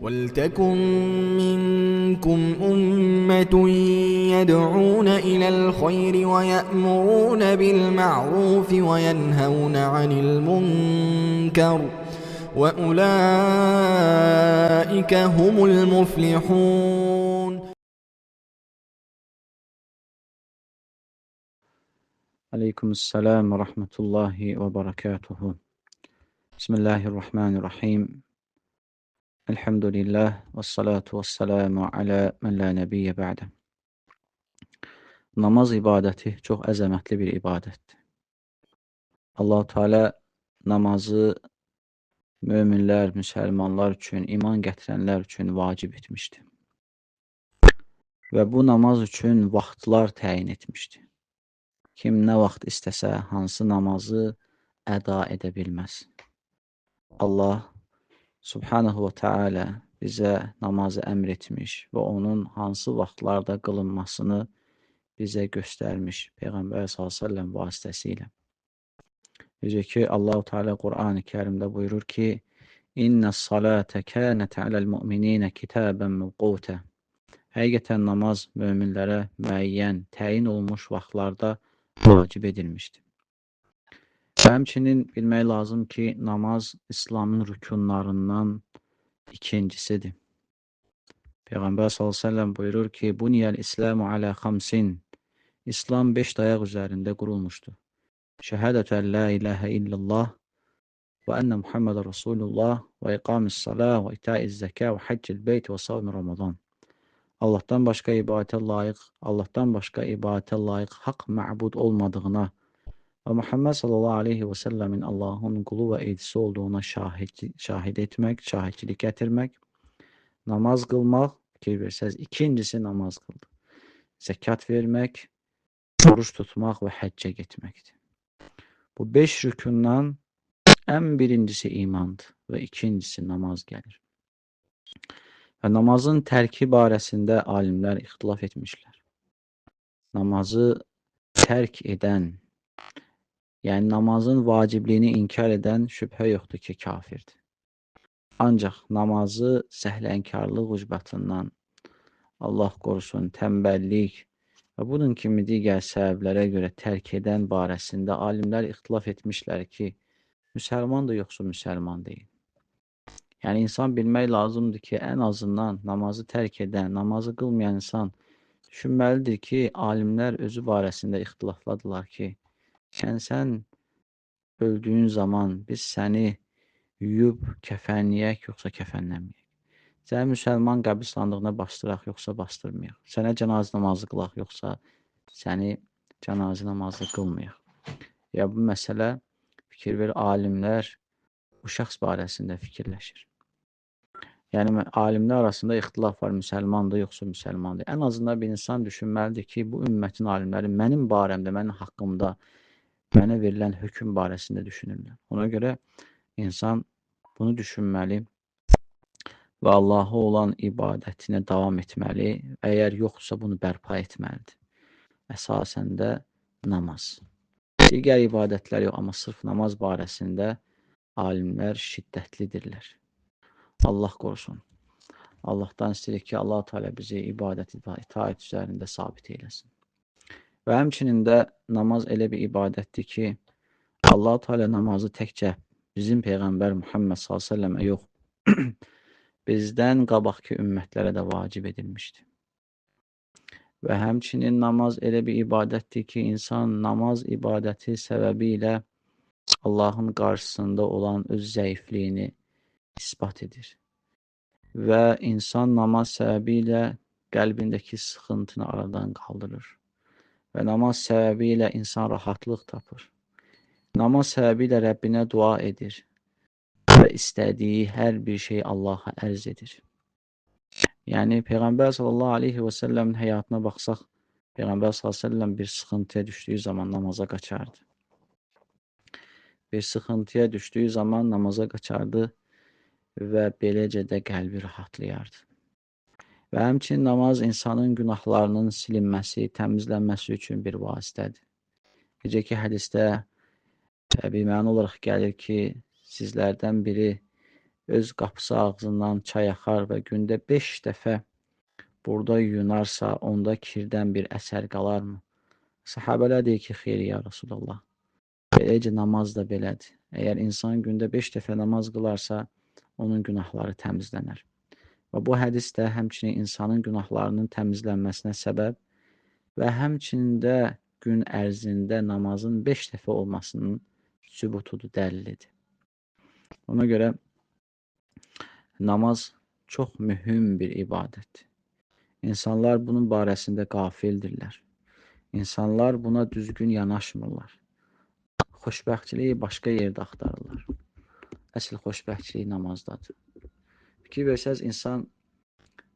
وَلْتَكُنْ مِنْكُمْ أُمَّةٌ يَدْعُونَ إِلَى الْخَيْرِ وَيَأْمُرُونَ بِالْمَعْرُوفِ وَيَنْهَوْنَ عَنِ الْمُنْكَرِ وَأُولَئِكَ هُمُ الْمُفْلِحُونَ. Aleykümselam ve rahmetullahi ve berekatuhu. Bismillahirrahmanirrahim. Elhamdülillah ve salatu ve selamu ala men la nebiyye ba'de. Namaz ibadəti çox əzəmətli bir ibadətdir. Allah-u Teala namazı möminlər, müsəlmanlar üçün, iman gətirənlər üçün vacib etmişdir. Və bu namaz üçün vaxtlar təyin etmişdir. Kim nə vaxt istəsə, hansı namazı əda edə bilməz. Allah Subhanahu və Teala bizə namazı əmr etmiş və onun hansı vaxtlarda qılınmasını bizə göstərmiş Peyğəmbər s.ə.v vasitəsilə. Necə ki, Allah-u Teala Qur'an-ı Kərimdə buyurur ki, İnnəs-salətə kənət aləl-mü'mininə kitəbən məvqutə. Həqiqətən namaz möminlərə müəyyən, təyin olmuş vaxtlarda vacib edilmişdir. Həmçinin bilmək lazım ki, namaz İslamın rükunlarından ikincisidir. Peyğəmbər s.ə.v buyurur ki, Buniyəl İsləmu alə xamsin. İslam 5 dayaq üzərində qurulmuşdur. Şəhədətü ən la iləhə illallah və ənə Muhammedə Rasulullah və iqamis-salah və itaiz-zəkə və haccil-beyt və savmi Ramazan. Allahdan başqa ibadətə layiq haqq məbud olmadığına və Muhammed sallallahu aleyhi və səlləmin Allahın qulu və elçisi olduğuna şahidçilik gətirmək, namaz qılmaq, fikir versəz, ikincisi namaz qıldı. Zəkat vermək, oruç tutmaq və həccə getməkdir. Bu 5 rükundan ən birincisi imandır və ikincisi namaz gəlir. Və namazın tərki barəsində alimlər ixtilaf etmişlər. Namazı tərk edən, yəni namazın vacibliyini inkar edən şübhə yoxdur ki, kafirdir. Ancaq namazı səhlənkarlıq ucbatından, Allah qorusun, tənbəllik və bunun kimi digər səbəblərə görə tərk edən barəsində alimlər ixtilaf etmişlər ki, müsəlmandır yoxsa müsəlman deyil. Yəni, insan bilmək lazımdır ki, ən azından namazı tərk edən, namazı qılmayan insan düşünməlidir ki, alimlər özü barəsində ixtilafladılar ki, yəni sən öldüyün zaman biz səni yuyub kəfənləyək, yoxsa kəfənləməyək. Səni müsəlman qəbirstanlığına bastıraq, yoxsa bastırmayaq. Sənə cənazə namazı qılaq, yoxsa səni cənazə namazı qılmayaq. Ya bu məsələ, fikir ver, alimlər bu şəxs barəsində fikirləşir. Yəni, alimlər arasında ixtilaf var, müsəlmandır, yoxsa müsəlmandır. Ən azından bir insan düşünməlidir ki, bu ümmətin alimləri mənim barəmdə, mənim haqqımda, mənə verilən hökm barəsində düşünürlər. Ona görə insan bunu düşünməli və Allaha olan ibadətinə davam etməli, əgər yoxsa bunu bərpa etməlidir. Əsasən də namaz. Digər ibadətlər yox, amma sırf namaz barəsində alimlər şiddətlidirlər. Allah qorusun. Allahdan istəyirik ki, Allah-u Teala bizi ibadət, itaət üzərində sabit eyləsin. Və həmçinin də namaz elə bir ibadətdir ki, Allah-u Teala namazı təkcə bizim Peyğəmbər Muhammed s.ə.və yox, bizdən qabaqki ümmətlərə də vacib edilmişdir. Və həmçinin namaz elə bir ibadətdir ki, insan namaz ibadəti səbəbi ilə Allahın qarşısında olan öz zəifliyini isbat edir. Və insan namaz səbəbi ilə qəlbindəki sıxıntını aradan qaldırır. Və namaz səbəbi ilə insan rahatlıq tapır. Namaz səbəbi ilə Rəbbinə dua edir və istədiyi hər bir şey Allaha ərz edir. Yəni, Peyğəmbər sallallahu aleyhi və səlləmin həyatına baxsaq, Peyğəmbər sallallahu aleyhi və səlləm bir sıxıntıya düşdüyü zaman namaza qaçardı. Bir sıxıntıya düşdüyü zaman namaza qaçardı və beləcə də qəlbi rahatlayardı. Və həmçinin namaz insanın günahlarının silinməsi, təmizlənməsi üçün bir vasitədir. Necə ki, hədisdə bir məna olaraq gəlir ki, sizlərdən biri öz qapısı ağzından çay axar və gündə 5 dəfə burada yuyunarsa, onda kirdən bir əsər qalarmı? Sahabələr deyir ki, xeyr ya Rasulullah. Beləcə namaz da belədir. Əgər insan gündə 5 dəfə namaz qılarsa, onun günahları təmizlənər. Və bu hədis də həmçinin insanın günahlarının təmizlənməsinə səbəb və həmçinin də gün ərzində namazın 5 dəfə olmasının sübutudur, dəlilidir. Ona görə namaz çox mühüm bir ibadətdir. İnsanlar bunun barəsində qafildirlər. İnsanlar buna düzgün yanaşmırlar. Xoşbəxtçiliyi başqa yerdə axtarırlar. Əsl xoşbəxtçilik namazdadır. Fikir versəz, insan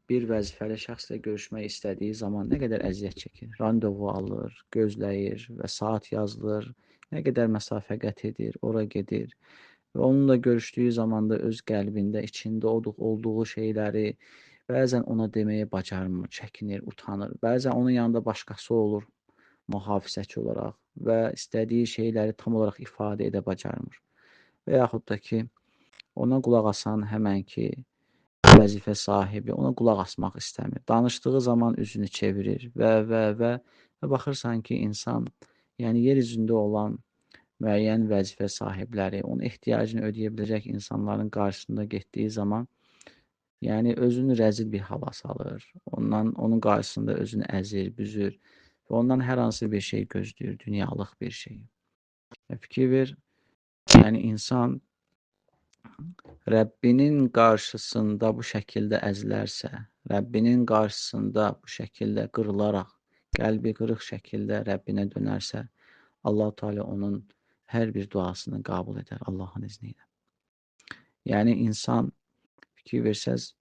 bir vəzifəli şəxslə görüşmək istədiyi zaman nə qədər əziyyət çəkir. Randevu alır, gözləyir və saat yazılır, nə qədər məsafə qət edir, ora gedir. Və onunla görüşdüyü zaman da öz qəlbində, içində olduğu şeyləri bəzən ona deməyə bacarmır, çəkinir, utanır. Bəzən onun yanında başqası olur, mühafizəçi olaraq və istədiyi şeyləri tam olaraq ifadə edə bacarmır. Və yaxud da ki, ona qulaq asan həmən ki, vəzifə sahibi ona qulaq asmaq istəmir. Danışdığı zaman üzünü çevirir və baxırsan ki, insan, yəni yer üzündə olan müəyyən vəzifə sahibləri, onun ehtiyacını ödəyə biləcək insanların qarşısında getdiyi zaman, yəni özünü rəzil bir hala salır. Onun qarşısında özünü əzir, büzür və ondan hər hansı bir şey gözləyir, dünyalıq bir şey. Fikir ver, yəni insan Rəbbinin qarşısında bu şəkildə əzilərsə, Rəbbinin qarşısında bu şəkildə qırılaraq, qəlbi qırıq şəkildə Rəbbinə dönərsə, Allah Teala onun hər bir duasını qəbul edər Allahın izni ilə. Yəni insan, fikir versəz,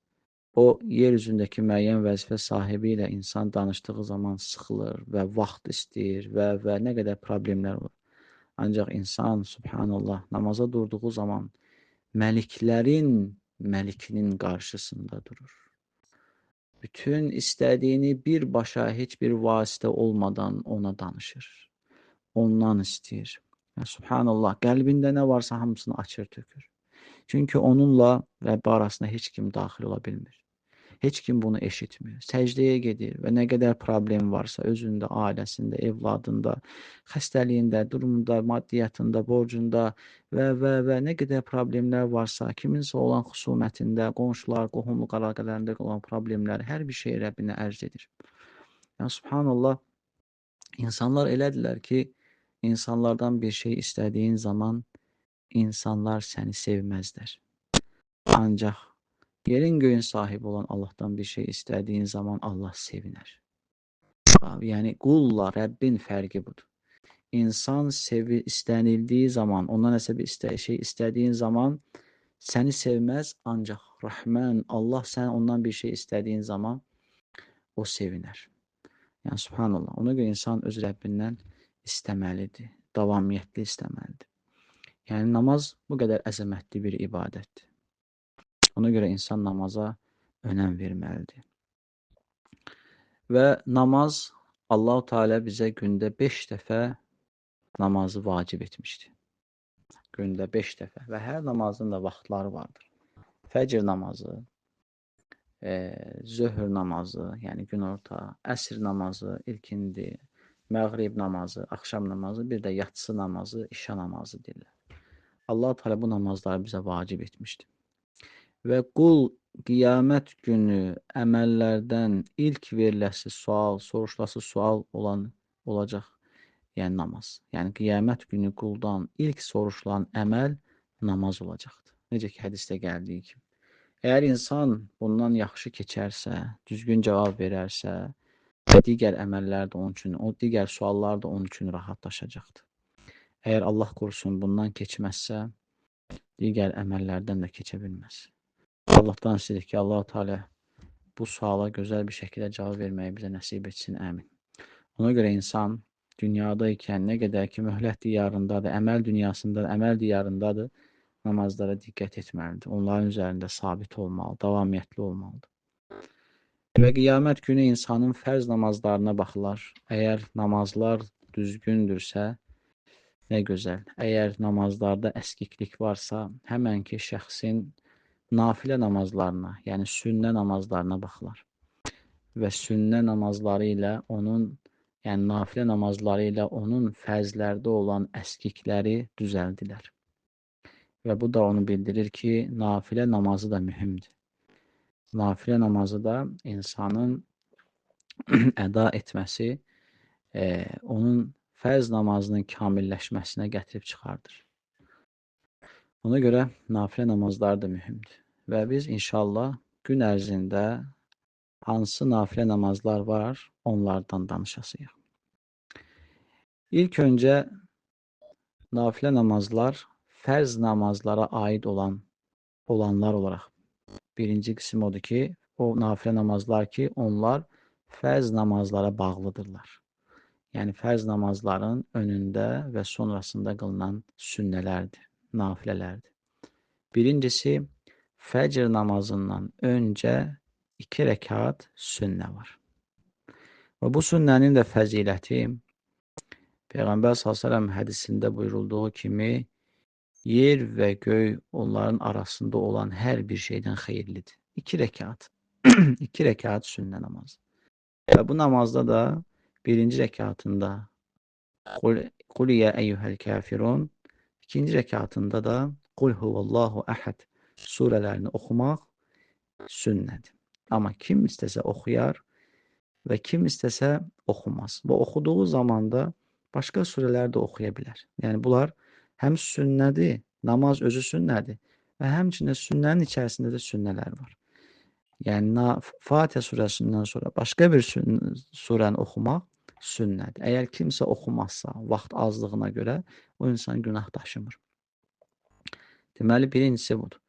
o yer üzündəki müəyyən vəzifə sahibi ilə insan danışdığı zaman sıxılır və vaxt istəyir və nə qədər problemlər olur. Ancaq insan, subhanallah, namaza durduğu zaman məliklərin məlikinin qarşısında durur. Bütün istədiyini birbaşa heç bir vasitə olmadan ona danışır. Ondan istəyir. Subhanallah, qəlbində nə varsa hamısını açır, tökür. Çünki onunla Rəbbi arasında heç kim daxil ola bilmir. Heç kim bunu eşitmir. Səcdəyə gedir və nə qədər problem varsa özündə, ailəsində, evladında, xəstəliyində, durumunda, maddiyyatında, borcunda və nə qədər problemlər varsa, kiminsə olan xüsumətində, qonşular, qohumluq əlaqələrində olan problemlər, hər bir şey Rəbbinə ərz edir. Yəni, subhanallah, insanlar elədirlər ki, insanlardan bir şey istədiyin zaman insanlar səni sevməzlər. Ancaq yerin göyün sahibi olan Allahdan bir şey istədiyin zaman Allah sevinər. Yəni qulla Rəbbin fərqi budur. İnsan istənildiyi zaman, ondan nəsə bir şey istədiyin zaman səni sevməz, ancaq Rəhmən, Allah sən ondan bir şey istədiyin zaman o sevinər. Yəni subhanallah, ona görə insan öz Rəbbindən istəməlidir, davamiyyətli istəməlidir. Yəni namaz bu qədər əzəmətli bir ibadətdir. Ona görə insan namaza önəm verməlidir. Və namaz, Allah-u Teala bizə gündə 5 dəfə namazı vacib etmişdir. Gündə 5 dəfə və hər namazın da vaxtları vardır. Fəcr namazı, zöhr namazı, yəni günorta, əsr namazı, ilkindi, məğrib namazı, axşam namazı, bir də yatsı namazı, işa namazı deyirlər. Allah-u Teala bu namazları bizə vacib etmişdir. Və qul qiyamət günü əməllərdən ilk veriləsi sual, soruşulası sual olacaq, yəni namaz. Yəni qiyamət günü quldan ilk soruşulan əməl namaz olacaqdır. Necə ki, hədisdə gəldiyi kimi. Əgər insan bundan yaxşı keçərsə, düzgün cavab verərsə və digər əməllər də onun üçün, o digər suallar da onun üçün rahatlaşacaqdır. Əgər Allah qorusun bundan keçməzsə, digər əməllərdən də keçə bilməz. Allahdan istəyirik ki, Allah-u Teala bu suala gözəl bir şəkildə cavab verməyi bizə nəsib etsin, əmin. Ona görə insan dünyada ikən nə qədər ki, möhlət diyarındadır, əməl dünyasında, əməl diyarındadır, namazlara diqqət etməlidir. Onların üzərində sabit olmalı, davamiyyətli olmalıdır. Və qiyamət günü insanın fərz namazlarına baxılar. Əgər namazlar düzgündürsə, nə gözəl. Əgər namazlarda əskiklik varsa, həmən ki, şəxsin nafilə namazlarına, yəni sünnə namazlarına baxırlar. Və sünnə namazları ilə onun, yəni nafilə namazları ilə onun fərzlərdə olan əskikləri düzəldilər. Və bu da onu bildirir ki, nafilə namazı da mühümdür. Nafilə namazı da insanın əda etməsi onun fərz namazının kamilləşməsinə gətirib çıxardır. Ona görə nafilə namazlar da mühümdür. Və biz inşallah gün ərzində hansı nafilə namazlar var, onlardan danışasıyıq. İlk öncə nafilə namazlar fərz namazlara aid olanlar olaraq. Birinci qism odur ki, o nafilə namazlar ki, onlar fərz namazlara bağlıdırlar. Yəni fərz namazların önündə və sonrasında qılınan sünnələrdir, nafilələrdir. Birincisi, fəcr namazından öncə 2 rəkat sünnə var. Və bu sünnənin də fəziləti Peyğəmbər s.ə.v hədisində buyurulduğu kimi yer və göy onların arasında olan hər bir şeydən xeyirlidir. 2 rəkat. 2 rəkat sünnə namazı. Və bu namazda da birinci rəkatında Qul ya eyyuhel kafirun, ikinci rəkatında da Qul huvallahu əhəd surələrini oxumaq sünnədir. Amma kim istəsə oxuyar və kim istəsə oxumaz. Və oxuduğu zamanda başqa surələr də oxuya bilər. Yəni bunlar həm sünnədir, namaz özü sünnədir və həmçinin sünnənin içərisində də sünnələr var. Yəni Fatihə surəsindən sonra başqa bir surəni oxumaq sünnədir. Əgər kimsə oxumazsa, vaxt azlığına görə o insan günah daşımır. Deməli, birincisi budur.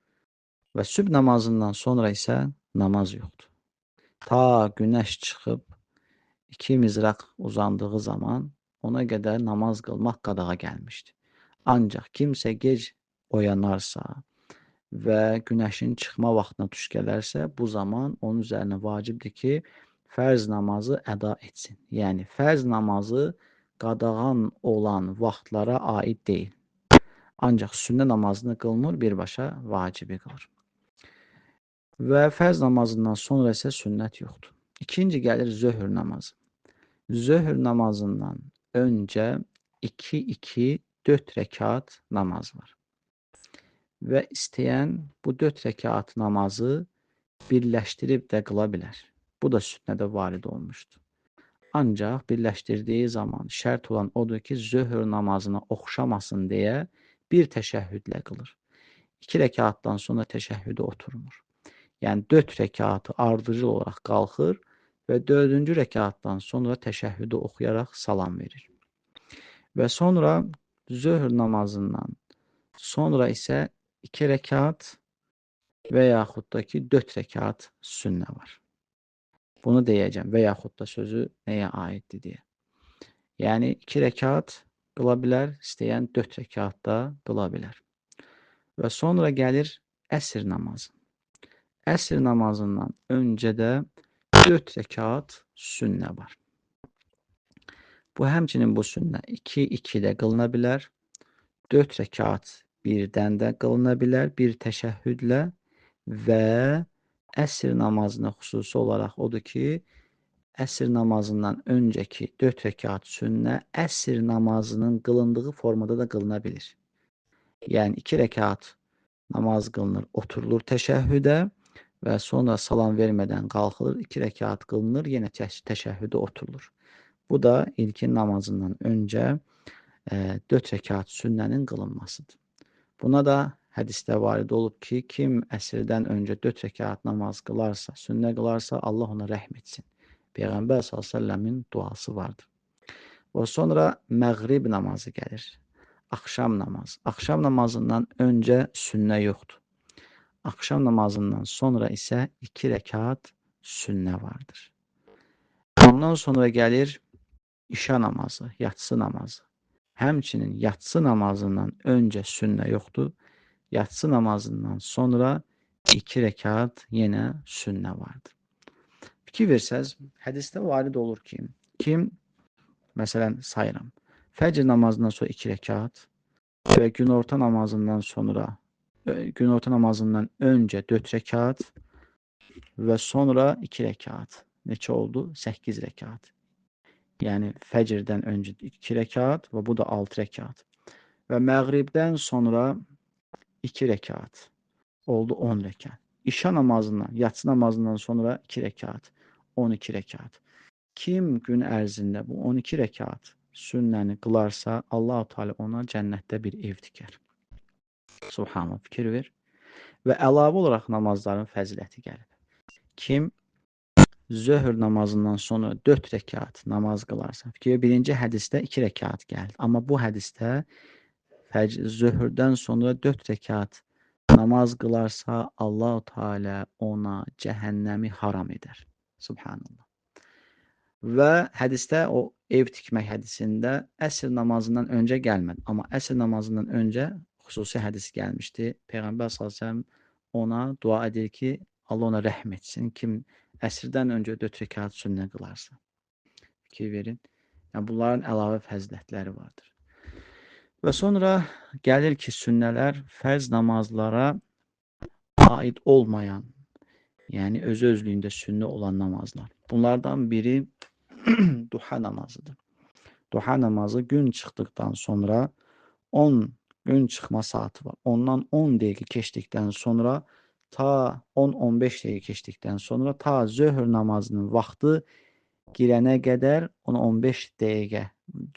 Və sübh namazından sonra isə namaz yoxdur. Ta günəş çıxıb 2 mizraq uzandığı zaman ona qədər namaz qılmaq qadağa gəlmişdir. Ancaq kimsə gec oyanarsa və günəşin çıxma vaxtına tuş gələrsə, bu zaman onun üzərinə vacibdir ki, fərz namazı əda etsin. Yəni, fərz namazı qadağan olan vaxtlara aid deyil. Ancaq sünnə namazını qılmır, birbaşa vacibi qılır. Və fərz namazından sonra isə sünnət yoxdur. İkinci gəlir zöhr namazı. Zöhr namazından öncə 2-2-4 rəkat namaz var. Və istəyən bu 4 rəkat namazı birləşdirib də qıla bilər. Bu da sünnədə varid olmuşdur. Ancaq birləşdirdiyi zaman şərt olan odur ki, zöhr namazına oxşamasın deyə bir təşəhhüdlə qılır. 2 rəkatdan sonra təşəhhüdə oturmur. Yəni 4 rəkatı ardıcıl olaraq qalxır və 4-cü rəkatdan sonra təşəhhüdə oxuyaraq salam verir. Və sonra zöhr namazından sonra isə 2 rəkat və yaxud da ki 4 rəkat sünnə var. Bunu deyəcəm və yaxud da sözü nəyə aiddir deyə. Yəni 2 rəkat qıla bilər, istəyən 4 rəkat da qıla bilər. Və sonra gəlir əsr namazı. Əsr namazından öncə də 4 rəkat sünnə var. Bu həmçinin bu sünnə 2-2-də qılına bilər, 4 rəkat birdən də qılına bilər, bir təşəhhüdlə və əsr namazına xüsusi olaraq odur ki, əsr namazından öncəki 4 rəkat sünnə əsr namazının qılındığı formada da qılına bilir. Yəni 2 rəkat namaz qılınır, oturulur təşəhhüdə və sonra salam vermədən qalxılır, 2 rəkat qılınır, yenə təşəhhüdə oturulur. Bu da ilkin namazından öncə 4 rəkat sünnənin qılınmasıdır. Buna da hədisdə varid olub ki, kim əsrdən öncə 4 rəkat namaz qılarsa, sünnə qılarsa, Allah ona rəhm etsin. Peyğəmbər s.ə.v-in duası vardır. O sonra məğrib namazı gəlir. Axşam namazı. Axşam namazından öncə sünnə yoxdur. Axşam namazından sonra isə 2 rəkat sünnə vardır. Ondan sonra gəlir işa namazı, yatsı namazı. Həmçinin yatsı namazından öncə sünnə yoxdur. Yatsı namazından sonra 2 rəkat yenə sünnə vardır. Fikir versəz, hədisdə varid olur ki, kim, məsələn, sayıram, fəcr namazından sonra 2 rəkat və günorta namazından sonra günorta namazından öncə 4 rəkat və sonra 2 rəkat. Neçə oldu? 8 rəkat. Yəni fəcrdən öncə 2 rəkat və bu da 6 rəkat. Və məğribdən sonra 2 rəkat. Oldu 10 rəkat. İşa namazından, yatsı namazından sonra 2 rəkat. 12 rəkat. Kim gün ərzində bu 12 rəkat sünnəni qılarsa, Allah-u Teala ona cənnətdə bir ev tikər. Subhanallah, fikir ver. Və əlavə olaraq namazların fəziləti gəlib. Kim zöhr namazından sonra 4 rəkat namaz qılarsa, fikir ver, birinci hədisdə 2 rəkat gəldi. Amma bu hədisdə zöhrdən sonra 4 rəkat namaz qılarsa, Allah-u Teala ona cəhənnəmi haram edər. Subhanallah. Və hədisdə o ev tikmək hədisində əsr namazından öncə gəlmədi. Amma əsr namazından öncə xüsusi hədis gəlmişdi. Peyğəmbər s.ə.v ona dua edir ki, Allah ona rəhm etsin. Kim əsrdən öncə 4 rəkat sünnə qılarsa. Fikir verin. Yəni, bunların əlavə fəzilətləri vardır. Və sonra gəlir ki, sünnələr fərz namazlara aid olmayan, yəni özü-özlüyündə sünnə olan namazlar. Bunlardan biri duha namazıdır. Duha namazı gün çıxdıqdan sonra 10 gün çıxma saatı var. Ondan 10 dəqiqə keçdikdən sonra ta 10-15 dəqiqə keçdikdən sonra ta zöhr namazının vaxtı girənə qədər 10-15 dəqiqə,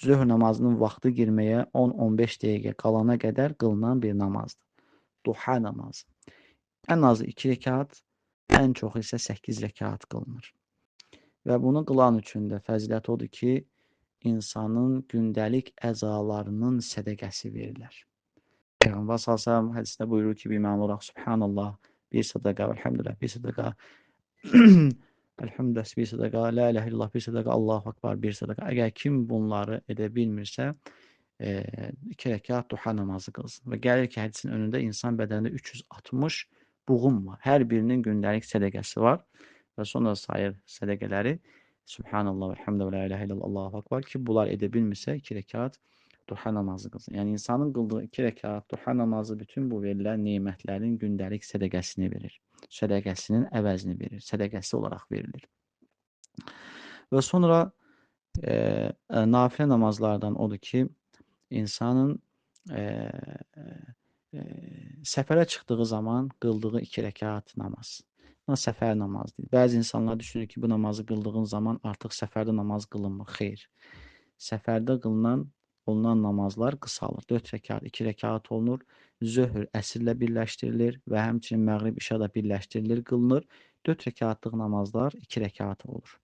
zöhr namazının vaxtı girməyə 10-15 dəqiqə qalana qədər qılınan bir namazdır. Duha namazı. Ən azı 2 rəkat, ən çoxu isə 8 rəkat qılınır. Və bunu qılan üçün də fəzilət odur ki, insanın gündəlik əzalarının sədəqəsi verilir. Peyğəmbər s.ə.v hədisdə buyurur ki, bir məna olaraq Subhanallah, bir sədəqə, elhamdülillah, bir sədəqə, elhamdülillah, bir sədəqə, la ilahe illallah, bir sədəqə, Allahu akbar, bir sədəqə. Əgər kim bunları edə bilmirsə, 2 rəkat duha namazı qılsın. Və gəlir ki, hədisin önündə insan bədənində 360 buğum var. Hər birinin gündəlik sədəqəsi var. Və sonra sayır sədəqələri. Subhanallah, elhamdülillah, la ilahe illallah, Allahu akbar ki, bunlar edə bilmirsə 2 rəkat duha namazı qılsın. Yəni, insanın qıldığı 2 rəkat duha namazı bütün bu verilən nemətlərin gündəlik sədəqəsini verir. Sədəqəsinin əvəzini verir. Sədəqəsi olaraq verilir. Və sonra nafilə namazlardan odur ki, insanın səfərə çıxdığı zaman qıldığı 2 rəkat namaz. Buna səfər namazı deyil. Bəzi insanlar düşünür ki, bu namazı qıldığın zaman artıq səfərdə namaz qılınmır. Xeyr. Səfərdə olunan namazlar qısalır. 4 rəkat, 2 rəkat olunur. Zöhr əsrlə birləşdirilir və həmçinin məğrib işa da birləşdirilir, qılınır. 4 rəkatlıq namazlar 2 rəkat olur.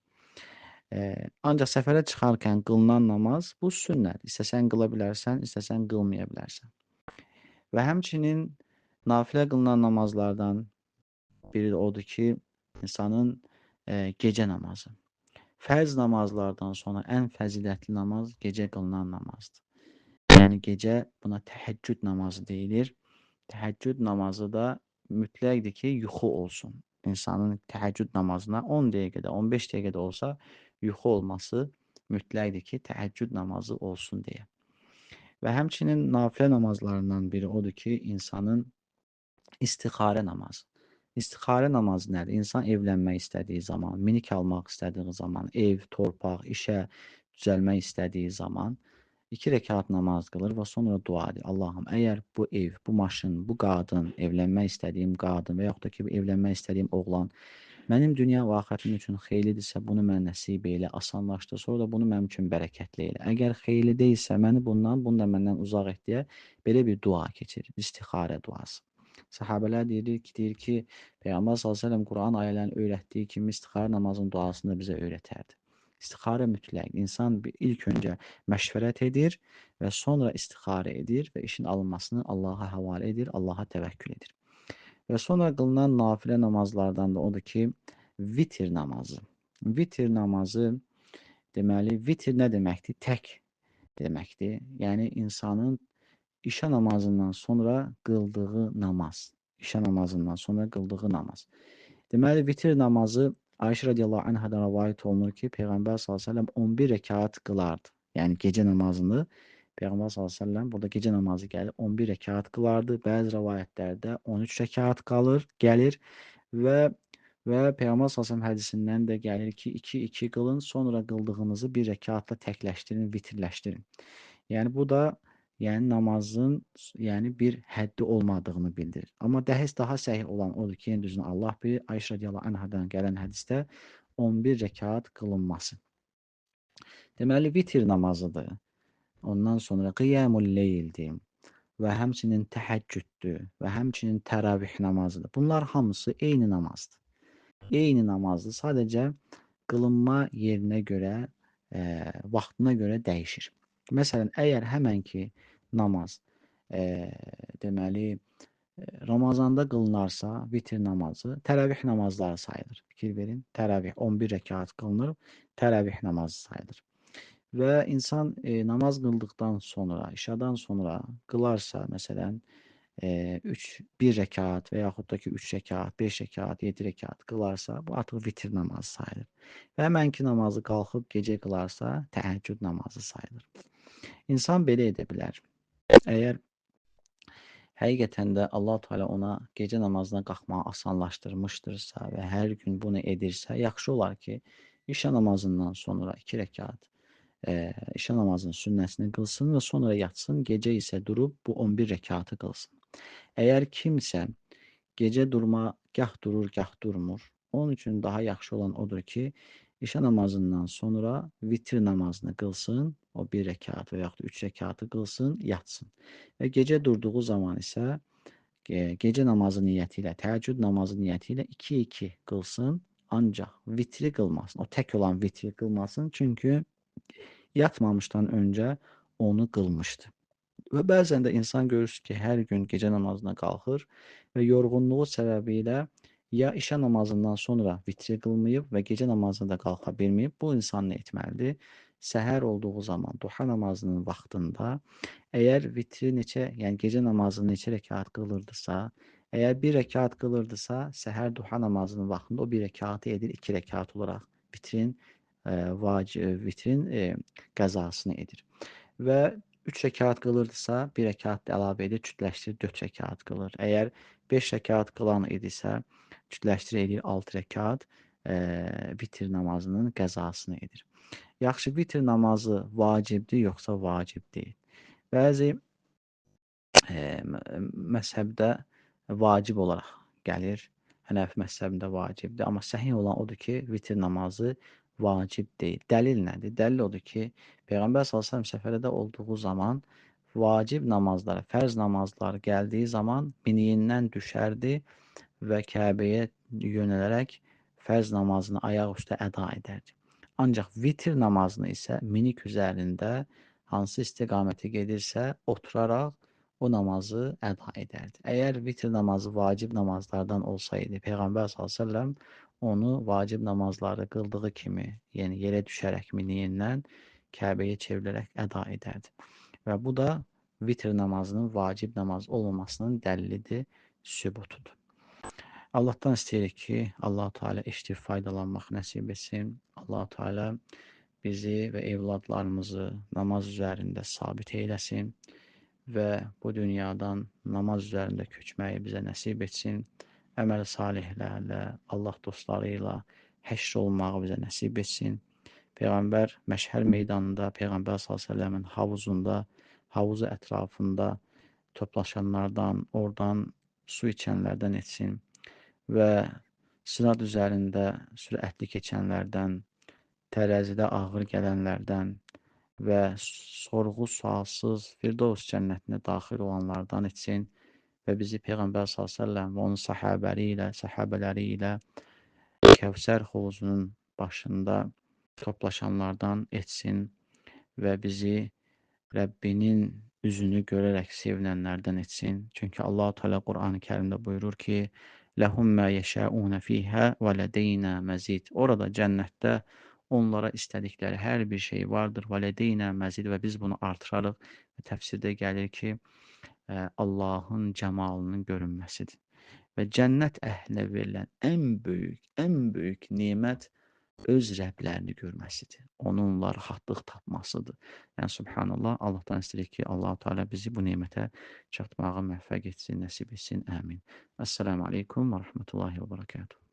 Ancaq səfərə çıxarkən qılınan namaz bu sünnədir. İstəsən qıla bilərsən, istəsən qılmaya bilərsən. Və həmçinin nafilə qılınan namazlardan biri də odur ki, insanın gecə namazı. Fərz namazlardan sonra ən fəzilətli namaz gecə qılınan namazdır. Yəni, gecə buna təhəccüd namazı deyilir. Təhəccüd namazı da mütləqdir ki, yuxu olsun. İnsanın təhəccüd namazına 10 dəqiqədə, 15 dəqiqədə olsa yuxu olması mütləqdir ki, təhəccüd namazı olsun deyə. Və həmçinin nafilə namazlarından biri odur ki, insanın istixarə namazı. İstixarə namazı nədir? İnsan evlənmək istədiyi zaman, minik almaq istədiyi zaman, ev, torpaq, işə düzəlmək istədiyi zaman 2 rəkat namaz qılır və sonra dua edir. Allahım, əgər bu ev, bu maşın, bu qadın, evlənmək istədiyim qadın və yaxud da ki, evlənmək istədiyim oğlan mənim dünya və axirətim üçün xeyirlidirsə, bunu mən nəsib elə, asanlaşdır, sonra da bunu mənim üçün bərəkətli elə. Əgər xeyirli deyilsə, məni bunu da məndən uzaq et deyə belə bir dua keçir, istixarə duası. Səhabələr deyir ki, Peyğəmbər s.ə.v Quran ayələrini öyrətdiyi kimi istixarə namazın duasını da bizə öyrətərdi. İstixarə mütləq. İnsan ilk öncə məşvərət edir və sonra istixarə edir və işin alınmasını Allaha həvalə edir, Allaha təvəkkül edir. Və sonra qılınan nafilə namazlardan da odur ki, vitir namazı. Vitir namazı, deməli, vitir nə deməkdir? Tək deməkdir. Yəni, insanın İşa namazından sonra qıldığı namaz. İşa namazından sonra qıldığı namaz. Deməli, vitir namazı Ayşə radiyallahu anhadan rəvayət olunur ki, Peyğəmbər s.ə.v 11 rəkat qılardı. Yəni, gecə namazını Peyğəmbər s.ə.v burada gecə namazı gəlir 11 rəkat qılardı. Bəzi rivayətlərdə 13 rəkat gəlir və Peyğəmbər s.ə.v hədisindən də gəlir ki, 2-2 qılın, sonra qıldığınızı bir rəkatla təkləşdirin, vitirləşdirin. Yəni bu da namazın bir həddi olmadığını bildirir. Amma daha səhih olan odur ki, düzünü Allah bilir. Ayşə radiyallahu anhadan gələn hədisdə 11 rəkat qılınması. Deməli vitir namazıdır. Ondan sonra qiyamul leyldir və həmçinin təhəccüddür və həmçinin təravih namazıdır. Bunlar hamısı eyni namazdır. Eyni namazdır. Sadəcə qılınma yerinə görə, vaxtına görə dəyişir. Məsələn, əgər həmənki namaz deməli Ramazanda qılınarsa, vitir namazı təravih namazları sayılır. Fikir verin, təravih 11 rəkat qılınır, təravih namazı sayılır. Və insan namaz qıldıqdan sonra, işadan sonra qılarsa, məsələn, 1 rəkat və yaxud da ki 3 rəkat, 5 rəkat, 7 rəkat qılarsa, bu artıq vitir namazı sayılır. Və həmənki namazı qalxıb gecə qılarsa, təhəccüd namazı sayılır. İnsan belə edə bilər. Əgər həqiqətən də Allah Teala ona gecə namazına qalxmağı asanlaşdırmışdırsa və hər gün bunu edirsə, yaxşı olar ki, işə namazından sonra 2 rəkat işə namazının sünnəsini qılsın və sonra yatsın, gecə isə durub bu 11 rəkatı qılsın. Əgər kimsə gecə gah durur, gah durmur, onun üçün daha yaxşı olan odur ki, işə namazından sonra vitir namazını qılsın, o 1 rəkat və yaxud da 3 rəkatı qılsın, yatsın. Və gecə durduğu zaman isə gecə namazı niyyəti ilə, təheccüd namazı niyyəti ilə 2-2 qılsın, ancaq vitri qılmasın. O tək olan vitri qılmasın, çünki yatmamışdan öncə onu qılmışdı. Və bəzən də insan görürsün ki, hər gün gecə namazına qalxır və yorğunluğu səbəbilə ya işə namazından sonra vitri qılmayıb və gecə namazına da qalxa bilməyib. Bu insan nə etməlidir? Səhər olduğu zaman, duha namazının vaxtında əgər vitri yəni gecə namazını neçə rəkat qılırdısa, əgər 1 rəkat qılırdısa, səhər duha namazının vaxtında o 1 rəkatı edir 2 rəkat olaraq vitrin qəzasını edir. Və 3 rəkat qılırdısa, 1 rəkat da əlavə edir, cütləşdirir 4 rəkat qılır. Əgər 5 rəkat qılan idisə, cütləşdirir edir 6 rəkat vitir namazının qəzasını edir. Yaxşı, vitir namazı vacibdir, yoxsa vacib deyil? Bəzi məzhəbdə vacib olaraq gəlir. Hənəfi məzhəbində vacibdir. Amma səhih olan odur ki, vitir namazı vacib deyil. Dəlil nədir? Dəlil odur ki, Peyğəmbər s.ə.v səfərdə olduğu zaman vacib namazları, fərz namazları gəldiyi zaman miniyindən düşərdi və Kəbəyə yönələrək fərz namazını ayaq üstə əda edərdi. Ancaq vitir namazını isə minik üzərində hansı istiqamətə gedirsə, oturaraq o namazı əda edərdi. Əgər vitr namazı vacib namazlardan olsaydı, Peyğəmbər s.ə.v onu vacib namazları qıldığı kimi, yəni yerə düşərək miniyindən Kəbəyə çevrilərək əda edərdi. Və bu da vitr namazının vacib namaz olmamasının dəlilidir, sübutudur. Allahdan istəyirik ki, Allah Teala eşidib faydalanmaq nəsib etsin. Allah Teala bizi və evladlarımızı namaz üzərində sabit eyləsin və bu dünyadan namaz üzərində köçməyi bizə nəsib etsin. Əməl salihlərlə, Allah dostları ilə həşr olmağı bizə nəsib etsin. Peyğəmbər məşhər meydanında, Peyğəmbər s.ə.v-in havuzunda, havuzu ətrafında toplaşanlardan, oradan su içənlərdən etsin və sırat üzərində sürətli keçənlərdən, tərəzidə ağır gələnlərdən və sorğu-sualsız Firdovs cənnətinə daxil olanlardan etsin və bizi Peyğəmbər s.ə.v və onun səhabələri ilə Kəvsər hovuzunun başında toplaşanlardan etsin və bizi Rəbbinin üzünü görərək sevinənlərdən etsin. Çünki Allah Teala Qur'an-ı Kərimdə buyurur ki, "Ləhum mə yeşəun fīhə və lədeynə məzid." Orada cənnətdə onlara istədikləri hər bir şey vardır. Və lədeynə məzid və biz bunu artırarıq. Və təfsirdə gəlir ki, Allahın cəmalının görünməsidir. Və cənnət əhlinə verilən ən böyük nemət öz Rəblərini görməsidir. Onunla rahatlıq tapmasıdır. Yəni subhanallah, Allahdan istəyirik ki, Allah-u Teala bizi bu nemətə çatmağa müvəffəq etsin, nəsib etsin. Amin. Əssalamu aleykum və rahmetullahi və bərəkatuhu.